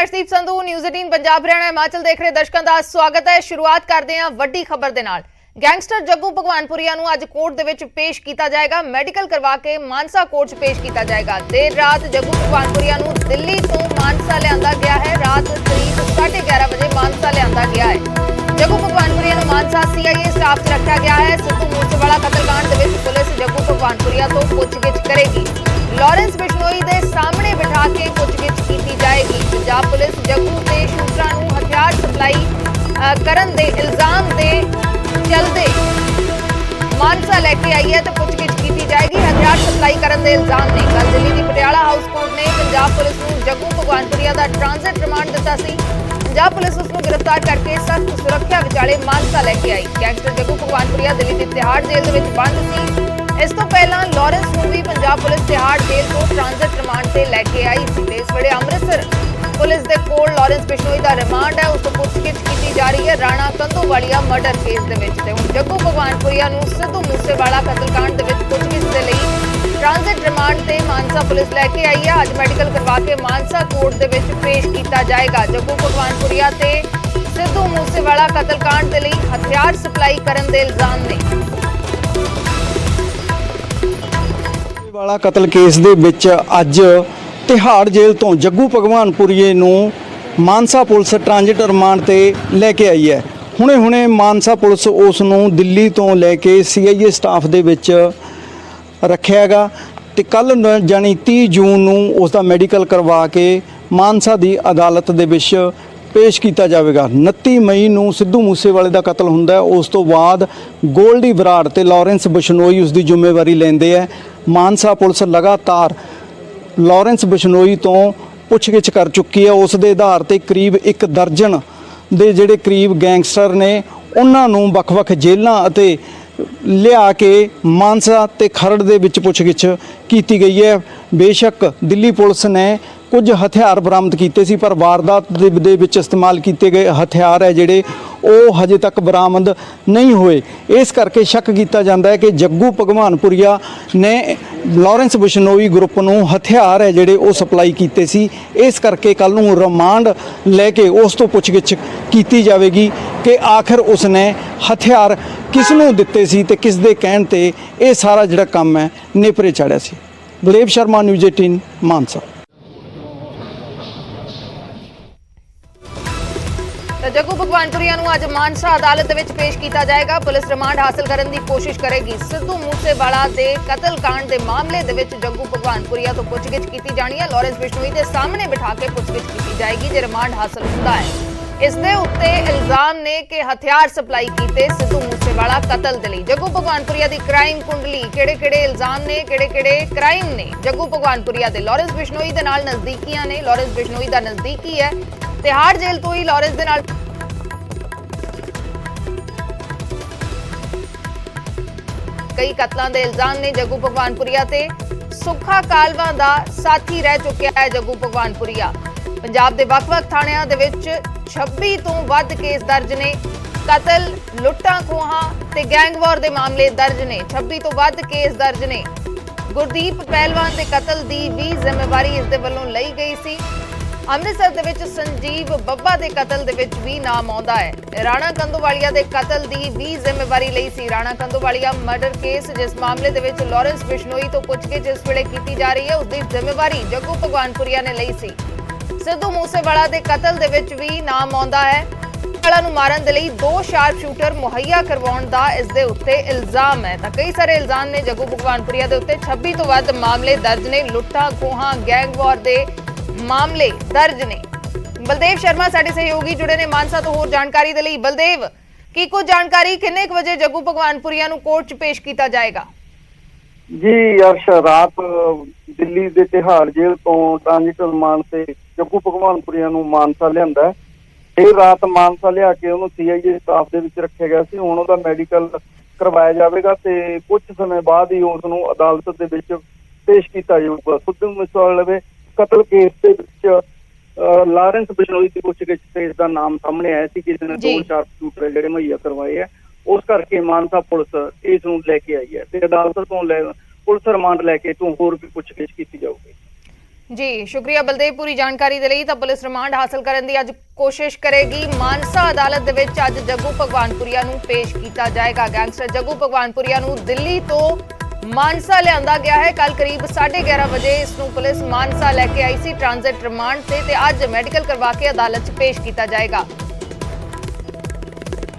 Arshdeep Sandhu news 18 Punjab Haryana Himachal देख रहे दर्शकों का स्वागत है। शुरुआत करते हैं वड्डी खबर दे नाल। गैंगस्टर जग्गू भगवानपुरिया नूं अज कोर्ट दे विच पेश किया जाएगा। मैडिकल करवा के मानसा कोर्ट च पेश किया जाएगा। देर रात जग्गू भगवानपुरिया नूं दिल्ली तो मानसा लिया गया है। रात करीब 11:30 बजे मानसा लिया गया है। जग्गू भगवानपुरिया नूं मानसा CIA स्टाफ च रखा गया है। सिद्धू मूसेवाला कतलकांड दे विच पुलिस जग्गू भगवानपुरिया तो पुछगिछ करेगी। लॉरेंस बिश्नोई दे सामने बिठा के पुछगिछ की जाएगी। पंजाब पुलिस जग्गू के शूटरां नूं हथियार सप्लाई करन दे इल्जाम दे चलते मानसा लैके आई है तो पुछगिछ की जाएगी। हथियार सप्लाई करन दे इल्जाम ने कल दिल्ली की पटियाला हाउस कोर्ट ने पंजाब पुलिस नूं जग्गू भगवानपुरिया का ट्रांजिट रिमांड दिता सी। पंजाब पुलिस उसनूं गिरफ्तार करके सख्त सुरक्षा विचाले मानसा लैके आई। गैंगस्टर जग्गू भगवानपुरिया दिल्ली की तिहाड़ जेल दे विच बंद सी। इस तो पहला लॉरेंस नूं भी पंजाब पुलिस तिहाड़ जेल को ट्रांजिट रिमांड से लैके आई सी। इस वेले अमृतसर पुलिस दे कोल लॉरेंस बिश्नोई का रिमांड है। उसको पुछगिछ की जा रही है राणा कंदोवालिया मर्डर केस दे विच। ते हुण जग्गू भगवानपुरिया नूं सिद्धू मूसेवाला कतलकांड दे विच पुछगिछ दे लई ट्रांजिट रिमांड से मानसा पुलिस लैके आई है। अज मैडिकल करवा के मानसा कोर्ट दे विच पेश किया जाएगा। जग्गू भगवानपुरिया ते सिद्धू मूसेवाला कतलकांड दे लई हथियार सप्लाई करन दे इल्जाम ने। वाला कतल केस दे विच अज तिहाड़ जेल तो जग्गू भगवानपुरिये नूं मानसा पुलिस ट्रांजिट रिमांड ते लैके आई है। हुणे हुणे मानसा पुलिस उस नूं दिल्ली तो लैके CIA स्टाफ दे विच रखियागा ते कल जानी 30 जून नूं उसका मैडिकल करवा के मानसा की अदालत दे विच पेश किया जाएगा। 29 मई नूं सिद्धू मूसेवाले का कतल हुंदा है। उस तो बाद गोल्डी बराड़ ते लॉरेंस बिश्नोई उसकी जिम्मेवारी लेंदे है। मानसा पुलिस लगातार लॉरेंस बिश्नोई तो पुछगिछ कर चुकी है। उस दे आधार ते करीब 1 दर्जन दे जिहड़े करीब गैंगस्टर ने उन्हां नूं वख-वख जेलां अते लिया के मानसा ते खरड़ दे विच पुछगिछ कीती गई है। बेशक दिल्ली पुलिस ने कुछ हथियार बरामद किए सी पर वारदात दे विच इस्तेमाल किए गए हथियार है जिहड़े ਉਹ हजे तक बरामद नहीं होए। इस करके शक किया जाता है कि जग्गू भगवानपुरिया ने लॉरेंस बिश्नोई ग्रुप नूं हथियार है जिहड़े वो सप्लाई किए सी। इस करके कल नूं रिमांड लैके उस तो पुछगिछ की जाएगी कि आखिर उसने हथियार किस नूं दिते सी ते किस दे कहण ते ये सारा जिहड़ा काम है नेपरे चढ़िया सी। बलदेव शर्मा न्यूज़ 18 मानसा। जग्गू भगवानपुरिया नूं अज मानसा अदालत दे विच पेश किया जाएगा। पुलिस रिमांड हासिल करने की कोशिश करेगी। सिद्धू मूसेवाला दे कतलकांड के मामले दे विच जग्गू भगवानपुरिया तो पुछगिछ की जानी है। लॉरेंस बिश्नोई के सामने बिठा के पुछगिछ की जाएगी जे रिमांड हासिल होता है। इस दे उत्ते इल्जाम ने कि हथियार सप्लाई कीते सिद्धू मूसेवाला कतल दे लई। जग्गू भगवानपुरिया दी क्राइम कुंडली किहड़े-किहड़े इल्जाम ने किहड़े-किहड़े क्राइम ने जग्गू भगवानपुरिया दे। लॉरेंस बिश्नोई दे नाल नज़दीकियां ने। लॉरेंस बिश्नोई दा नज़दीकी है। तिहाड़ जेल तो ही लॉरेंस दे नाल कई कतलों के इल्जाम ने। जग्गू भगवानपुरिया ते सुखा कालवा का साथी रह चुका है जग्गू भगवानपुरिया। पंजाब के वख-वख थाणियां दे विच 26 तो वध केस दर्ज ने। कतल लुट्टां खोहां ते गैंगवॉर के मामले दर्ज ने। 26 तो वध केस दर्ज ने। गुरदीप पहलवान के कतल की भी जिम्मेवारी इस दे वल्लों लई गई सी। अमृतसर दे विच संजीव बब्बा के कतल दे विच भी नाम आउंदा है। राणा कंदोवालिया के कतल की भी जिम्मेवारी लई सी। राणा कंदोवालिया मर्डर केस जिस मामले दे विच लॉरेंस बिश्नोई तो पुछगिछ जिस वेले की जा रही है उसकी जिम्मेवारी जग्गू भगवानपुरिया ने लई सी। सिद्धू मूसेवाला के कतल दे विच भी नाम आउंदा है। वाला नूं मारन दे लई 2 शार्प शूटर मुहैया करवाउण दा इस दे उत्ते इल्जाम है। तां कई सारे इल्जाम ने जग्गू भगवानपुरिया दे उत्ते। 26 तो वध मामले दर्ज ने। लुट्टां खोहां गैंगवॉर दे मामले दर्ज ने। बलदेव शर्मा साडे सहयोगी जुड़े ने मानसा तो होर जानकारी दे लई। बलदेव की कुछ जानकारी किन्ने क बजे जग्गू भगवानपुरिया नूं कोर्ट च पेश किया जाएगा? जी अर्श, रात दिल्ली दे तिहाड़ जेल तो ट्रांजिट रिमांड से जग्गू भगवानपुरिया नूं मानसा लिआंदा है। देर रात मानसा लिया के उन्होंने CIA स्टाफ दे विच रखिया गया सी। हुण उहदा मैडिकल करवाया जाएगा ते कुछ समय बाद ही उस नूं अदालत दे विच पेश किया जाऊगा। सिद्धू मूसेवाले कतल केस के विच लॉरेंस बिश्नोई की पुछगिछ से इसका नाम सामने आया सी कि इसने 2 शार्प शूटर जिहड़े मुहैया करवाए है। उस करके मानसा पुलिस इस नूं लैके आई है ते अदालत तो पुलिस रिमांड लैके तो होर भी पुछगिछ की जाऊगी। जी शुक्रिया बलदेव पूरी जानकारी दे लई। ਤਾਂ ਪੁਲਿਸ ਰਿਮਾਂਡ ਹਾਸਲ ਕਰਨ ਦੀ ਅੱਜ ਕੋਸ਼ਿਸ਼ ਕਰੇਗੀ। ਮਾਨਸਾ ਅਦਾਲਤ ਦੇ ਵਿੱਚ ਅੱਜ ਜੱਗੂ ਭਗਵਾਨਪੁਰੀਆ ਨੂੰ ਪੇਸ਼ ਕੀਤਾ ਜਾਏਗਾ। ਗੈਂਗਸਟਰ ਜੱਗੂ ਭਗਵਾਨਪੁਰੀਆ ਨੂੰ ਦਿੱਲੀ ਤੋਂ ਮਾਨਸਾ ਲਿਆਂਦਾ ਗਿਆ ਹੈ। ਕੱਲ ਕਰੀਬ 11:30 ਵਜੇ ਇਸ ਨੂੰ ਪੁਲਿਸ ਮਾਨਸਾ ਲੈ ਕੇ ਆਈ ਸੀ ਟ੍ਰਾਂਜ਼ਿਟ ਰਿਮਾਂਡ ਤੇ ਅੱਜ ਮੈਡੀਕਲ ਕਰਵਾ ਕੇ ਅਦਾਲਤ 'ਚ ਪੇਸ਼ ਕੀਤਾ ਜਾਏਗਾ।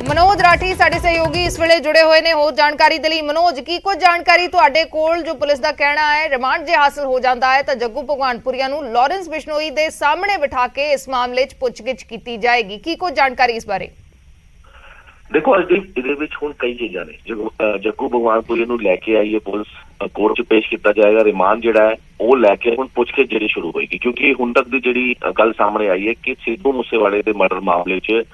मनोज राठी साडे सहयोगी इस वेले जुड़े हुए ने होर जानकारी दे लई। मनोज की कुछ जानकारी तुहाडे कोल जो पुलिस दा कहना है रिमांड जे हासिल हो जाता है तो जग्गू भगवानपुरिया नूं लॉरेंस बिश्नोई दे सामने बिठा के इस मामले च पुछगिछ कीती जाएगी। की कुछ जानकारी इस बारे? देखो अजदीप ਇਹਦੇ ਵਿੱਚ ਹੁਣ ਕਈ ਚੀਜ਼ਾਂ ਨੇ। ਜੱਗੂ ਭਗਵਾਨਪੁਰੀ ਨੂੰ ਲੈ ਕੇ ਆਈ ਹੈ ਪੁਲਿਸ, ਕੋਰਟ 'ਚ ਪੇਸ਼ ਕੀਤਾ ਜਾਏਗਾ। ਰਿਮਾਂਡ ਜਿਹੜਾ ਹੈ ਉਹ ਲੈ ਕੇ ਹੁਣ ਪੁੱਛਗਿੱਛ ਜਿਹੜੀ ਸ਼ੁਰੂ ਹੋਏਗੀ, ਕਿਉਂਕਿ ਹੁਣ ਤੱਕ ਦੀ ਜਿਹੜੀ ਗੱਲ ਸਾਹਮਣੇ ਆਈ ਹੈ ਕਿ ਸਿੱਧੂ ਮੂਸੇਵਾਲੇ ਦੇ ਮਰਡਰ ਮਾਮਲੇ 'ਚ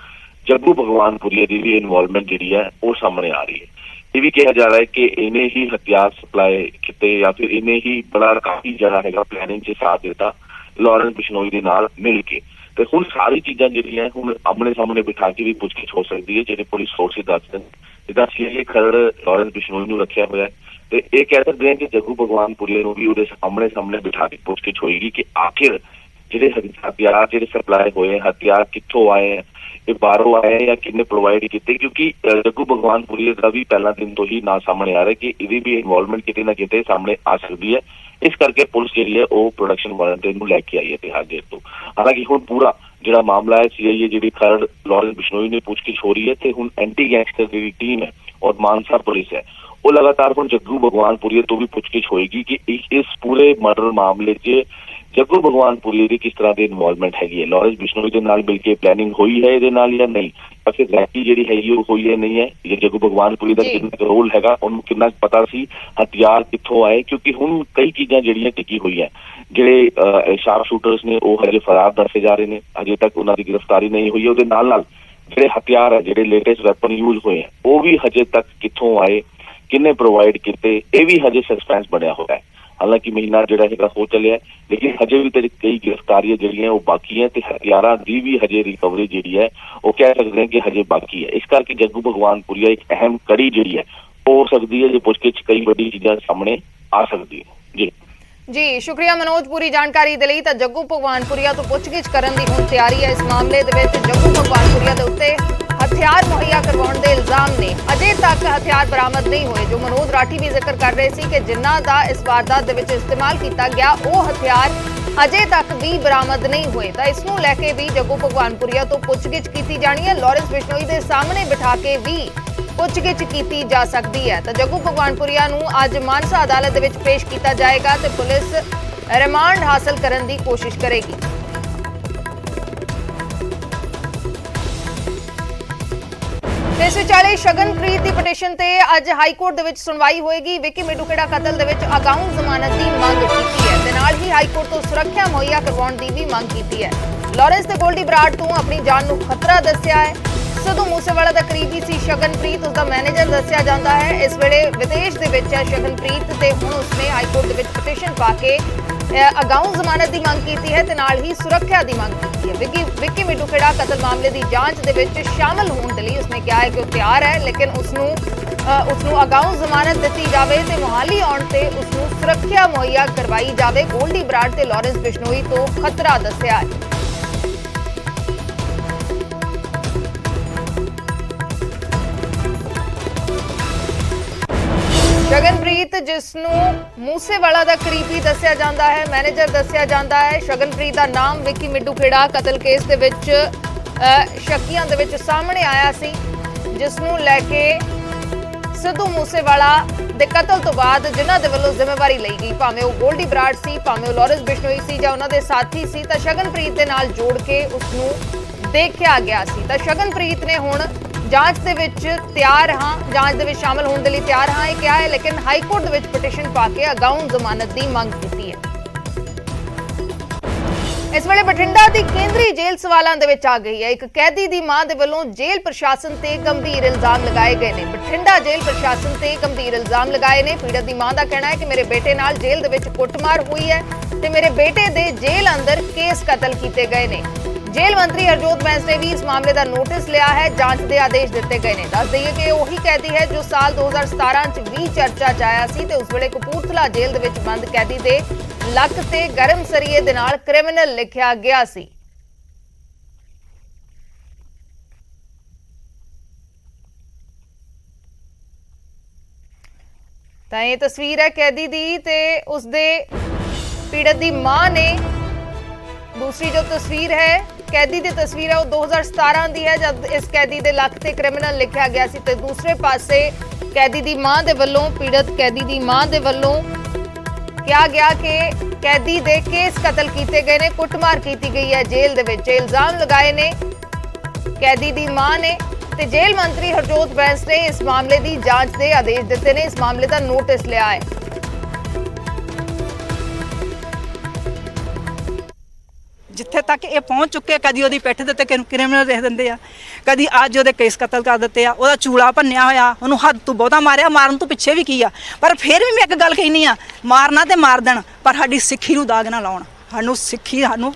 ਜੱਗੂ ਭਗਵਾਨਪੁਰੀਆ ਦੀ ਵੀ ਇਨਵੋਲਵਮੈਂਟ ਜਿਹੜੀ ਹੈ ਉਹ ਸਾਹਮਣੇ ਆ ਰਹੀ ਹੈ। ਇਹ ਵੀ ਕਿਹਾ ਜਾ ਰਿਹਾ ਹੈ ਕਿ ਇਹਨੇ ਹੀ ਹਥਿਆਰ ਸਪਲਾਈ ਕੀਤੇ ਜਾਂ ਫਿਰ ਇਹਨੇ ਹੀ ਬੜਾ ਕਾਫੀ ਜਿਹੜਾ ਹੈਗਾ ਪਲੈਨਿੰਗ 'ਚ ਸਾਥ ਦਿੱਤਾ ਲੌਰੈਂਸ ਬਿਸ਼ਨੋਈ ਦੇ ਨਾਲ ਮਿਲ ਕੇ। ਤੇ ਹੁਣ ਸਾਰੀ ਚੀਜ਼ਾਂ ਜਿਹੜੀਆਂ ਹੁਣ ਆਮਣੇ ਸਾਹਮਣੇ ਬਿਠਾ ਕੇ ਵੀ ਪੁੱਛਗਿੱਛ ਹੋ ਸਕਦੀ ਹੈ, ਜਿਹੜੇ ਪੁਲਿਸ ਸੋਰਸਿਸ ਦੱਸਦੇ ਨੇ। ਜਿੱਦਾਂ ਸੀਆਈਏ ਖਰੜ ਲੌਰੈਂਸ ਬਿਸ਼ਨੋਈ ਨੂੰ ਰੱਖਿਆ ਹੋਇਆ ਤੇ ਇਹ ਕਹਿ ਸਕਦੇ ਹਾਂ ਕਿ ਜੱਗੂ ਭਗਵਾਨਪੁਰੀਆ ਨੂੰ ਵੀ ਉਹਦੇ ਆਮਣੇ ਸਾਹਮਣੇ ਬਿਠਾ ਕੇ ਪੁੱਛਗਿੱਛ ਹੋਏਗੀ ਕਿ ਆਖਿਰ ਜਿਹੜੇ ਹਥਿਆਰ ਜਿਹੜੇ ਸਪਲਾਈ ਹੋਏ ਹਥਿਆਰ ਕਿੱਥੋਂ ਆਏ ਹੈ, ਇਹ ਬਾਹਰੋਂ ਆਏ ਜਾਂ ਕਿੰਨੇ ਪ੍ਰੋਵਾਈਡ ਕੀਤੇ। ਕਿਉਂਕਿ ਜੱਗੂ ਭਗਵਾਨਪੁਰੀਆ ਦਾ ਵੀ ਪਹਿਲਾਂ ਦਿਨ ਤੋਂ ਹੀ ਨਾ ਸਾਹਮਣੇ ਆ ਰਿਹਾ ਕਿ ਇਹਦੀ ਵੀ ਇਨਵੋਲਵਮੈਂਟ ਕਿਤੇ ਨਾ ਕਿਤੇ ਸਾਹਮਣੇ ਆ ਸਕਦੀ ਹੈ। ਇਸ ਕਰਕੇ ਪੁਲਿਸ ਜਿਹੜੀ ਹੈ ਉਹ ਪ੍ਰੋਡਕਸ਼ਨ ਵਾਰੰਟ ਨੂੰ ਲੈ ਕੇ ਆਈ ਹੈ ਤਿਹਾੜ ਜੇਲ੍ਹ ਤੋਂ। ਹਾਲਾਂਕਿ ਹੁਣ ਪੂਰਾ ਜਿਹੜਾ ਮਾਮਲਾ ਹੈ ਸੀਆਈਏ ਜਿਹੜੀ ਖਰੜ ਲੌਰੈਂਸ ਬਿਸ਼ਨੋਈ ਨੇ ਪੁੱਛਗਿੱਛ ਹੋ ਰਹੀ ਹੈ ਤੇ ਹੁਣ ਐਂਟੀ ਗੈਂਗਸਟਰ ਜਿਹੜੀ ਟੀਮ ਹੈ ਔਰ ਮਾਨਸਾ ਪੁਲਿਸ ਹੈ ਉਹ ਲਗਾਤਾਰ ਹੁਣ ਜੱਗੂ ਭਗਵਾਨਪੁਰੀਆ ਤੋਂ ਵੀ ਪੁੱਛਗਿੱਛ ਹੋਏਗੀ ਕਿ ਇਸ ਪੂਰੇ ਮਰਡਰ ਮਾਮਲੇ 'ਚ ਜੱਗੂ ਭਗਵਾਨਪੁਰੀਆ ਦੀ ਕਿਸ ਤਰ੍ਹਾਂ ਦੀ ਇਨਵੋਲਵਮੈਂਟ ਹੈਗੀ ਹੈ। ਲੌਰੈਂਸ ਬਿਸ਼ਨੋਈ ਦੇ ਨਾਲ ਮਿਲ ਕੇ ਪਲੈਨਿੰਗ ਹੋਈ ਹੈ ਇਹਦੇ ਨਾਲ ਜਾਂ ਨਹੀਂ, ਤਾਂ ਫਿਰ ਰੈਕੀ ਜਿਹੜੀ ਹੈਗੀ ਉਹ ਹੋਈ ਹੈ ਨਹੀਂ ਹੈ, ਜਾਂ ਜੱਗੂ ਭਗਵਾਨਪੁਰੀ ਦਾ ਕਿੰਨਾ ਰੋਲ ਹੈਗਾ, ਉਹਨੂੰ ਕਿੰਨਾ ਪਤਾ ਸੀ, ਹਥਿਆਰ ਕਿੱਥੋਂ ਆਏ। ਕਿਉਂਕਿ ਹੁਣ ਕਈ ਚੀਜ਼ਾਂ ਜਿਹੜੀਆਂ ਟਿਕੀ ਹੋਈਆਂ, ਜਿਹੜੇ ਸ਼ਾਰਪ ਸ਼ੂਟਰਸ ਨੇ ਉਹ ਹਜੇ ਫਰਾਰ ਦੱਸੇ ਜਾ ਰਹੇ ਨੇ, ਅਜੇ ਤੱਕ ਉਹਨਾਂ ਦੀ ਗ੍ਰਿਫਤਾਰੀ ਨਹੀਂ ਹੋਈ ਹੈ। ਉਹਦੇ ਨਾਲ ਨਾਲ ਜਿਹੜੇ ਹਥਿਆਰ ਹੈ, ਜਿਹੜੇ ਲੇਟੈਸਟ ਵੈਪਨ ਯੂਜ਼ ਹੋਏ ਹੈ, ਉਹ ਵੀ ਹਜੇ ਤੱਕ ਕਿੱਥੋਂ ਆਏ, ਕਿੰਨੇ ਪ੍ਰੋਵਾਈਡ ਕੀਤੇ, ਇਹ ਵੀ ਹਜੇ ਸਸਪੈਂਸ ਬਣਿਆ ਹੋਇਆ ਹੈ। ਹਾਲਾਂਕਿ ਮਹੀਨਾ ਜਿਹੜਾ ਹੈਗਾ ਹੋ ਚੱਲਿਆ, ਲੇਕਿਨ ਹਜੇ ਵੀ ਤੇ ਕਈ ਗ੍ਰਿਫਤਾਰੀਆਂ ਜਿਹੜੀਆਂ ਉਹ ਬਾਕੀ ਹੈ ਤੇ ਹਥਿਆਰਾਂ ਦੀ ਵੀ ਹਜੇ ਰਿਕਵਰੀ ਜਿਹੜੀ ਹੈ ਉਹ ਕਹਿ ਸਕਦੇ ਹਾਂ ਕਿ ਹਜੇ ਬਾਕੀ ਹੈ। ਇਸ ਕਰਕੇ ਜੱਗੂ ਭਗਵਾਨਪੁਰੀਆ ਇੱਕ ਅਹਿਮ ਕੜੀ ਜਿਹੜੀ ਹੈ ਹੋ ਸਕਦੀ ਹੈ, ਜੇ ਪੁੱਛਗਿੱਛ ਕਈ ਵੱਡੀ ਚੀਜ਼ਾਂ ਸਾਹਮਣੇ ਆ ਸਕਦੀ ਹੈ। ਜੀ ਸ਼ੁਕਰੀਆ ਮਨੋਜ ਪੂਰੀ ਜਾਣਕਾਰੀ ਦੇ ਲਈ। ਤਾਂ ਜੱਗੂ ਭਗਵਾਨਪੁਰੀਆ ਤੋਂ ਪੁੱਛਗਿੱਛ ਕਰਨ ਦੀ ਹੁਣ ਤਿਆਰੀ ਹੈ। ਇਸ ਮਾਮਲੇ ਦੇ ਵਿੱਚ ਜੱਗੂ ਭਗਵਾਨਪੁਰੀਆ ਦੇ ਉੱਤੇ ਹਥਿਆਰ ਮੁਹੱਈਆ ਕਰਵਾਉਣ ਦੇ ਇਲਜ਼ਾਮ ਨੇ। ਅਜੇ ਤੱਕ ਹਥਿਆਰ ਬਰਾਮਦ ਨਹੀਂ ਹੋਏ। ਜੋ ਮਨੋਜ ਰਾਠੀ ਵੀ ਜ਼ਿਕਰ ਕਰ ਰਹੇ ਸੀ ਕਿ ਜਿਨ੍ਹਾਂ ਦਾ ਇਸ ਵਾਰਦਾਤ ਦੇ ਵਿੱਚ ਇਸਤੇਮਾਲ ਕੀਤਾ ਗਿਆ ਉਹ ਹਥਿਆਰ ਅਜੇ ਤੱਕ ਵੀ ਬਰਾਮਦ ਨਹੀਂ ਹੋਏ। ਤਾਂ ਇਸ ਨੂੰ ਲੈ ਕੇ ਵੀ ਜੱਗੂ ਭਗਵਾਨਪੁਰੀਆ ਤੋਂ ਪੁੱਛਗਿੱਛ ਕੀਤੀ ਜਾਣੀ ਹੈ। ਲੌਰੈਂਸ ਬਿਸ਼ਨੋਈ ਦੇ ਸਾਹਮਣੇ ਬਿਠਾ ਕੇ ਵੀ ਪੁੱਛਗਿੱਛ ਕੀਤੀ ਜਾ ਸਕਦੀ ਹੈ। ਤਾਂ ਜੱਗੂ ਭਗਵਾਨਪੁਰੀਆ ਨੂੰ ਅੱਜ ਮਾਨਸਾ ਅਦਾਲਤ ਦੇ ਵਿੱਚ ਪੇਸ਼ ਕੀਤਾ ਜਾਏਗਾ ਤੇ ਪੁਲਿਸ ਰਿਮਾਂਡ ਹਾਸਲ ਕਰਨ ਦੀ ਕੋਸ਼ਿਸ਼ ਕਰੇਗੀ। ਇਸ ਵਿਚਾਲੇ ਸ਼ਗਨਪ੍ਰੀਤ ਦੀ ਪਟੀਸ਼ਨ ਤੇ ਅੱਜ ਹਾਈ ਕੋਰਟ ਦੇ ਵਿੱਚ ਸੁਣਵਾਈ ਹੋਏਗੀ। ਵਿੱਕੀ ਮਿੱਡੂਖੇੜਾ ਕਤਲ ਦੇ ਵਿੱਚ ਅਗਾਊਂ ਜ਼ਮਾਨਤ ਦੀ ਮੰਗ ਕੀਤੀ ਹੈ ਤੇ ਨਾਲ ਹੀ ਹਾਈ ਕੋਰਟ ਤੋਂ ਸੁਰੱਖਿਆ ਮੁਹੱਈਆ ਕਰਵਾਉਣ ਦੀ ਵੀ ਮੰਗ ਕੀਤੀ ਹੈ। ਲੌਰੈਂਸ ਤੇ ਗੋਲਡੀ ਬਰਾੜ ਤੋਂ ਆਪਣੀ ਜਾਨ ਨੂੰ ਖਤਰਾ ਦੱਸਿਆ ਹੈ। ਸਿੱਧੂ ਮੂਸੇਵਾਲਾ ਦਾ ਕਰੀਬੀ ਸੀ ਸ਼ਗਨਪ੍ਰੀਤ, ਉਸਦਾ ਮੈਨੇਜਰ ਦੱਸਿਆ ਜਾਂਦਾ ਹੈ। ਇਸ ਵੇਲੇ ਵਿਦੇਸ਼ ਦੇ ਵਿੱਚ ਹੈ ਸ਼ਗਨਪ੍ਰੀਤ ਤੇ ਹੁਣ ਉਸਨੇ ਹਾਈ ਕੋਰਟ ਦੇ ਵਿੱਚ ਪਟੀਸ਼ਨ ਪਾ ਕੇ ਅਗਾਊਂ ਜ਼ਮਾਨਤ ਦੀ ਮੰਗ ਕੀਤੀ ਹੈ ਤੇ ਨਾਲ ਹੀ ਸੁਰੱਖਿਆ ਦੀ ਮੰਗ ਕੀਤੀ ਹੈ। ਵਿੱਕੀ ਮਿੱਡੂਖੇੜਾ ਕਤਲ ਮਾਮਲੇ ਦੀ ਜਾਂਚ ਦੇ ਵਿੱਚ ਸ਼ਾਮਲ ਹੋਣ ਦੇ ਲਈ ਉਸਨੇ ਕਿਹਾ ਹੈ ਕਿ ਉਹ ਤਿਆਰ ਹੈ, ਲੇਕਿਨ ਉਸਨੂੰ ਅਗਾਊਂ ਜ਼ਮਾਨਤ ਦਿੱਤੀ ਜਾਵੇ ਤੇ ਮੁਹਾਲੀ ਆਉਣ ਤੇ ਉਸਨੂੰ ਸੁਰੱਖਿਆ ਮੁਹੱਈਆ ਕਰਵਾਈ ਜਾਵੇ। ਗੋਲਡੀ ਬਰਾੜ ਤੇ ਲੌਰੈਂਸ ਬਿਸ਼ਨੋਈ ਤੋਂ ਖਤਰਾ ਦੱਸਿਆ ਹੈ। ਸ਼ਗਨਪ੍ਰੀਤ ਜਿਸ ਨੂੰ ਮੂਸੇਵਾਲਾ ਦਾ ਕਰੀਬੀ ਦੱਸਿਆ ਜਾਂਦਾ ਹੈ, ਮੈਨੇਜਰ ਦੱਸਿਆ ਜਾਂਦਾ ਹੈ। ਸ਼ਗਨਪ੍ਰੀਤ ਦਾ ਨਾਮ ਵਿੱਕੀ ਮਿੱਡੂਖੇੜਾ ਕਤਲ ਕੇਸ ਦੇ ਵਿੱਚ ਸ਼ੱਕੀਆਂ ਦੇ ਵਿੱਚ ਸਾਹਮਣੇ ਆਇਆ ਸੀ, ਜਿਸ ਨੂੰ ਲੈ ਕੇ ਸਿੱਧੂ ਮੂਸੇਵਾਲਾ ਦੇ ਕਤਲ ਤੋਂ ਬਾਅਦ ਜਿਨ੍ਹਾਂ ਦੇ ਵੱਲੋਂ ਜ਼ਿੰਮੇਵਾਰੀ ਲਈ ਗਈ, ਭਾਵੇਂ ਉਹ ਗੋਲਡੀ ਬਰਾੜ ਸੀ, ਭਾਵੇਂ ਉਹ ਲੌਰੈਂਸ ਬਿਸ਼ਨੋਈ ਸੀ ਜਾਂ ਉਹਨਾਂ ਦੇ ਸਾਥੀ ਸੀ, ਤਾਂ ਸ਼ਗਨਪ੍ਰੀਤ ਦੇ ਨਾਲ ਜੋੜ ਕੇ ਉਸਨੂੰ ਦੇਖਿਆ ਗਿਆ ਸੀ। ਤਾਂ ਸ਼ਗਨਪ੍ਰੀਤ ਨੇ ਹੁਣ ਜਾਂਚ ਦੇ ਵਿੱਚ ਤਿਆਰ ਹਾਂ, ਜਾਂਚ ਦੇ ਵਿੱਚ ਸ਼ਾਮਲ ਹੋਣ ਦੇ ਲਈ ਤਿਆਰ ਹਾਂ ਇਹ ਕਿਹਾ ਹੈ, ਲੇਕਿਨ ਹਾਈ ਕੋਰਟ ਦੇ ਵਿੱਚ ਪਟੀਸ਼ਨ ਪਾ ਕੇ ਅਗਾਊਂ ਜ਼ਮਾਨਤ ਦੀ ਮੰਗ ਕੀਤੀ ਹੈ। ਇਸ ਵੇਲੇ ਬਠਿੰਡਾ ਦੀ ਕੇਂਦਰੀ ਜੇਲ੍ਹ ਸਵਾਲਾਂ ਦੇ ਵਿੱਚ ਆ ਗਈ ਹੈ। ਇੱਕ ਕੈਦੀ ਦੀ ਮਾਂ ਦੇ ਵੱਲੋਂ ਜੇਲ੍ਹ ਪ੍ਰਸ਼ਾਸਨ ਤੇ ਗੰਭੀਰ ਇਲਜ਼ਾਮ ਲਗਾਏ ਗਏ ਨੇ। ਬਠਿੰਡਾ ਜੇਲ੍ਹ ਪ੍ਰਸ਼ਾਸਨ ਤੇ ਗੰਭੀਰ ਇਲਜ਼ਾਮ ਲਗਾਏ ਨੇ। ਪੀੜਤ ਦੀ ਮਾਂ ਦਾ ਕਹਿਣਾ ਹੈ ਕਿ ਮੇਰੇ ਬੇਟੇ ਨਾਲ ਜੇਲ੍ਹ ਦੇ ਵਿੱਚ ਕੁੱਟਮਾਰ ਹੋਈ ਹੈ ਤੇ ਮੇਰੇ ਬੇਟੇ ਦੇ ਜੇਲ੍ਹ ਅੰਦਰ ਕੇਸ ਕਤਲ ਕੀਤੇ ਗਏ ਨੇ। ਜੇਲ੍ਹ ਮੰਤਰੀ ਹਰਜੋਤ ਬੈਂਸ ਨੇ ਵੀ ਇਸ ਮਾਮਲੇ ਦਾ ਨੋਟਿਸ ਲਿਆ ਹੈ। ਜਾਂਚ ਦੇ ਆਦੇਸ਼ ਦਿੱਤੇ ਗਏ ਨੇ। ਦੱਸ ਦਈਏ ਕਿ ਉਹੀ ਕੈਦੀ ਹੈ ਜੋ ਸਾਲ 2017 ਚ ਵੀ ਚਰਚਾ 'ਚ ਆਇਆ ਸੀ ਤੇ ਉਸ ਵੇਲੇ ਕਪੂਰਥਲਾ ਜੇਲ੍ਹ ਦੇ ਵਿੱਚ ਬੰਦ ਕੈਦੀ ਦੇ ਲੱਕ ਤੇ ਗਰਮ ਸਰੀਏ ਦੇ ਨਾਲ ਕ੍ਰਿਮੀਨਲ ਲਿਖਿਆ ਗਿਆ ਸੀ। ਤਾਂ ਇਹ ਤਸਵੀਰ ਹੈ ਕੈਦੀ ਦੀ ਤੇ ਉਸਦੇ ਪੀੜਤ ਦੀ ਮਾਂ ਨੇ। दूसरी जो तस्वीर है कैदी की तस्वीर है वो 2017 की है जब इस कैदी के लक ते क्रिमिनल लिखा गया सी। ते दूसरे पासे कैदी की मां दे वल्लों पीड़ित कैदी की मां दे वल्लों कहा गया कि कैदी दे केस कतल किए गए ने, कुटमार की गई है, जेल दे विच इल्जाम लगाए ने कैदी की मां ने। ते जेल मंत्री हरजोत बैंस ने इस मामले की जांच के आदेश दिते ने, इस मामले का नोटिस लिया है। जिथे तक ये पहुँच चुके, कभी वो पिठ के उत्ते क्रिमिनल लिख देंगे आ, कभी अज वो केस कतल कर दिते आ, ਉਹਦਾ चूड़ा भन्निया होया, ਉਹਨੂੰ हद तो बहुता मारिया, मारन तो पिछे भी की आ। पर फिर भी मैं एक गल कहनी आ, मारना तो मार देन पर साडी सिक्खी नूं दाग ना लाउण। सानूं सिक्खी सानूं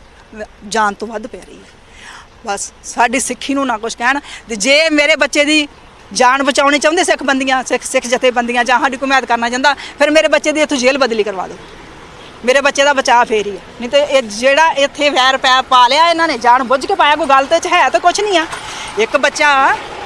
जान तो वध प्यारी है। बस साडी सिक्खी नूं ना कुछ कहण। ते जे मेरे बच्चे दी जान बचाउणी चाहुंदे सिख बंदियां सिख जथेबंदियां जां साडी कोई हिमायत करना चाहुंदा, फिर मेरे बच्चे दी इत्थों जेल बदली करवा दो। मेरे बच्चे का बचाव फेर ही है, नहीं तो ये जेड़ा इत्थे वैर पै पा लिया इन्होंने जान बुझ के पाया, कोई गल तो है तो कुछ नहीं आ। एक बच्चा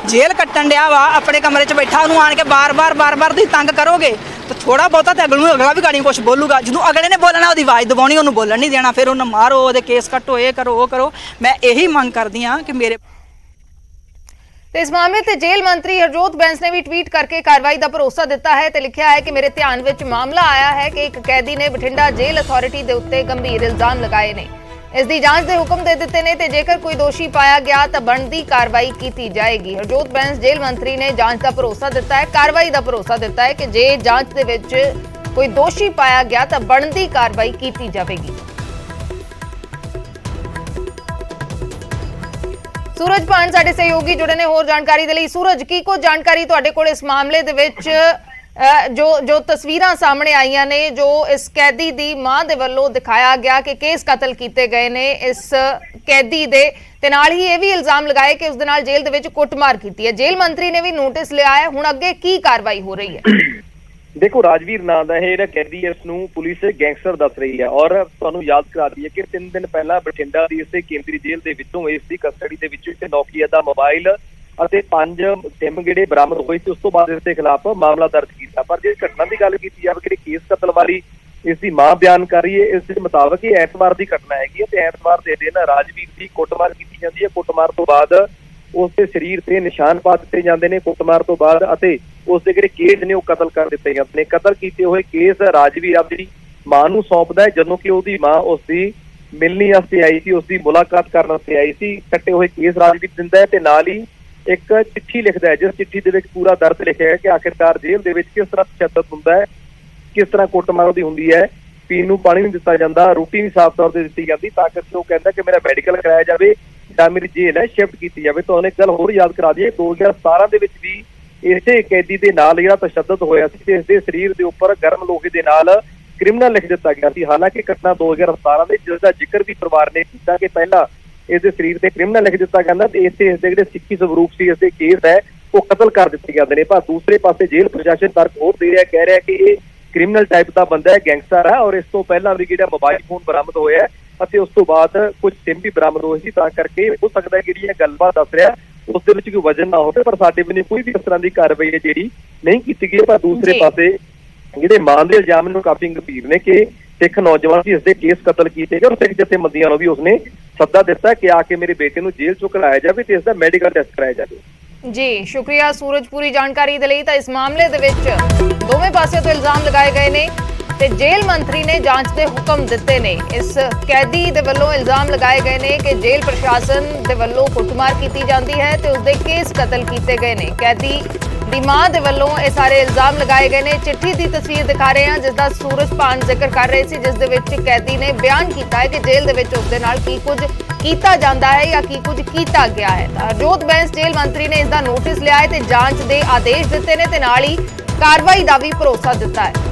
जेल कट्टन दिया वा, अपने कमरे च बैठा, उन्होंने आन के बार बार तुसीं तंग करोगे तो थोड़ा बहुता तो अगला भी गाड़ी कुछ बोलूगा। जो अगले ने बोलना उसकी आवाज़ दबानी, उन्होंने बोलन नहीं देना, फिर उन्हें मारो, वो केस कट्टो, ये करो वो करो। मैं यही मंग करदी हाँ कि मेरे तो इस मामले ते जेल मंत्री हरजोत बैंस ने भी ट्वीट करके कार्रवाई का भरोसा दिता है। तो लिखा है कि मेरे ध्यान विच मामला आया है कि एक कैदी ने बठिंडा जेल अथॉरिटी के उत्ते गंभीर इल्जाम लगाए ने, इसकी जांच के हुक्म दे दिते ने ते जेकर कोई दोषी पाया गया तो बनती कार्रवाई की जाएगी। हरजोत बैंस जेल मंत्री ने जांच का भरोसा दिता है, कार्रवाई का भरोसा दिता है कि जे जांच दे विच कोई दोषी पाया गया तो बनती कार्रवाई की जाएगी। सूरज भान साडे सहयोगी जुड़े ने होर जानकारी दे लई। सूरज, की कुछ जानकारी तुहाडे कोल इस मामले दे विच जो तस्वीरां सामने आईयां ने, जो इस कैदी दी मां दे वल्लों दिखाया गया कि केस कतल कीते गए ने इस कैदी दे, ते नाल ही ये भी इल्जाम लगाए कि उस दे नाल जेल दे विच कुटमार कीती है। जेल मंत्री ने भी नोटिस लिया है, हुण अगे की कार्रवाई हो रही है? देखो, राजवीर नाम का है कैदी, इसनूं पुलिस गैंगस्टर दस रही है और तुहानूं याद करा दईए कि 3 दिन पहला बठिंडा दी इस केंद्री जेल दे विचों इसदी कस्टडी दे विच एक नोकिया दा मोबाइल ਅਤੇ 5 सिम ਜਿਹੜੇ बरामद होए थे। उस तो बाद इसके खिलाफ मामला दर्ज किया। पर जे घटना की गल की जाए कि केस कतल वाली इसकी मां बयान कर रही है, इस मुताबिक ये ऐतवार की घटना हैगी है। ऐतवार के दिन राजवीर की कुटमार की जाती है। कुटमार तो बाद उसके शरीर से निशान पा दिए जाते हैं। कुटमार तो बाद उसके ਜਿਹੜੇ केस ने कतल कर दिए जाते हैं। कतल किए हुए केस राजवीर अपनी मां नूं सौंपदा है, जदों कि उसकी मां उसकी मिलने वास्ते आई थी, उसकी मुलाकात करने वास्ते आई थी। कट्टे हुए केस राजवीर दिंदा है ते नाल ही एक चिट्ठी लिखता है, जिस चिट्ठी दे विच पूरा दर्द लिखिਆ है कि आखिरकार जेल दे विच किस तरह तशद्दद हुंदा है, किस तरह कुटमार दी हुंदी है, पीण नूं पानी नहीं दिता जाता, रोटी नहीं साफ तौर पर दी जाती, तां करके वो कहता कि मेरा मैडिकल कराया जाए या मेरी जेल है शिफ्ट की जाए। तो उन्हें गल होर याद करा दी, 2017 दे विच भी इसे कैदी दे नाल जिहड़ा तशद्दद होया सी ते इसदे शरीर दे उपर गर्म लोहे दे नाल क्रिमिनल लिख दिता गया सी। हालांकि घटना 2017 दे जिसका जिक्र भी परिवार ने किया कि पहला इसके शरीर से क्रिमिनल लिख दिता गया ते इसे इसके जिहड़े सिक्खी स्वरूप से इसके केस है वो कतल कर दिते जाते हैं। पर दूसरे पासे जेल प्रशासन तर्क होर दे रहा, कह रहा है कि ये क्रिमिनल टाइप का बंदा है, गैंगस्टर है और इस तो पहला भी जिहड़ा मोबाइल फोन बरामद होया है उस तो बाद कुछ सिम भी बरामद होए सी। तां करके हो सकता है कि गलबात दस रहा उस दे विच कोई वजन ना होवे, पर साडे बने कोई भी इस तरह की कार्रवाई है जिहड़ी नहीं की गई। पर दूसरे पासे जिहड़े मां दे इल्जाम नूं काफी गंभीर ने कि सिख नौजवान की इसके केस कतल किए गए और सिख जथेबंदियां नूं भी उसने सद्दा दिता कि आके मेरे बेटे नूं जेल चों कराया जाए ते इसका मैडिकल टेस्ट कराया जाए। जी शुक्रिया सूरज, पूरी जानकारी दे लई। तां इस मामले दे विच दोवें पासे तो इल्जाम लगाए गए ने ते जेल मंत्री ने जांच के हुक्म दिते ने। इस कैदी दे वल्लों इल्जाम लगाए गए ने कि जेल प्रशासन दे वल्लों कुटमार की जाती है ते उसदे केस कतल किए गए ने। कैदी दी मां दे वल्लों ये सारे इल्जाम लगाए गए ने। चिट्ठी की तस्वीर दिखा रहे हैं जिसका सूरज भान जिक्र कर रहे थे, जिस दे विच कैदी ने बयान किया है कि जेल दे विच उसदे नाल की कुछ किया जाता है या की कुछ किया गया है। हरजोत बैंस जेल मंत्री ने इसका नोटिस लिया है ते जांच के आदेश दिते ने ते नाल ही कार्रवाई का भी भरोसा दिता है।